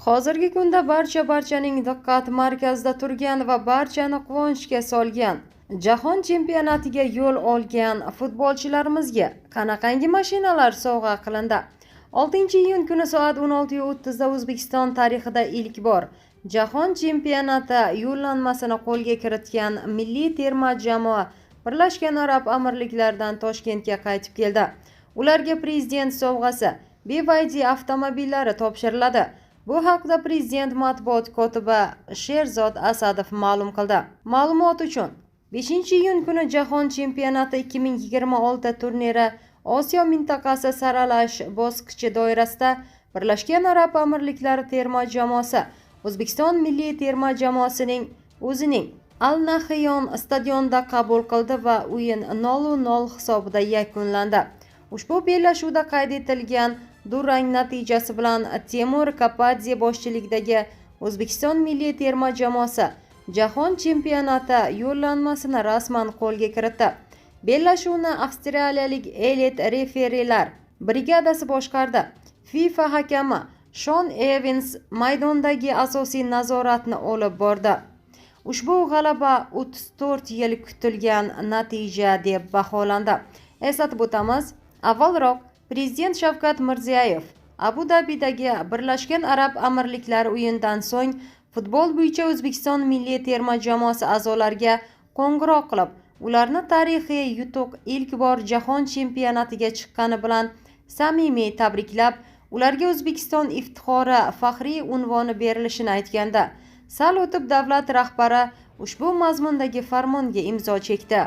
Hozirgi kunda barchaning diqqat markazida turgan va barchani quvonchga solgan Jahon chempionatiga yo'l olgan futbolchilarimizga qanaqangi mashinalar sovg'a qilindi? 6-iyun kuni soat 16:30 da O'zbekiston tarixida ilk bor Jahon chempionati yo'llanmasini qo'lga kiritgan milliy terma jamoa Birlashgan Arab Amirliklaridan Toshkentga qaytib keldi. Ularga prezident sovg'asi BYD avtomobillari topshiriladi. Bu haqda prezident matbuot kotibi Sherzod Asadov ma'lum qildi. Ma'lumot uchun 5-iyun kuni Jahon chempionati 2026 turniri Osiyo mintaqasi saralash bosqichi doirasida Birlashgan Arab Amirliklari terma jamoasi O'zbekiston milliy terma jamoasining o'zining Al-Nahyon stadionida qabul qildi va o'yin 0-0 hisobida yakunlandi. Ushbu bellashuvda qayd etilgan durang natijasi bilan Temur Kapadze boshchiligidagi O'zbekiston milliy terma jamoasi Jahon chempionati yo'llanmasini rasman qo'lga kiritdi. Bellashuvni avstraliyalik elit referilar brigadasi boshqardi. FIFA hakami Shon Evans maydondagi asosiy nazoratni olib bordi. Ushbu g'alaba 34 yil kutilgan natija deb baholandi. Eslatib o'tamiz, avvalroq Prezident Shavkat Mirziyoyev Abu Dabidagi Birlashgan Arab Amirliklari o'yindan so'ng futbol bo'yicha O'zbekiston milliy terma jamoasi a'zolariga qo'ng'iroq qilib, ularni tarixiy yutuq ilk bor Jahon chempionatiga chiqqani bilan samimiy tabriklab, ularga O'zbekiston iftixori faxriy unvoni berilishini aytganda, sal o'tib davlat rahbari ushbu mazmundagi farmonga imzo chekdi.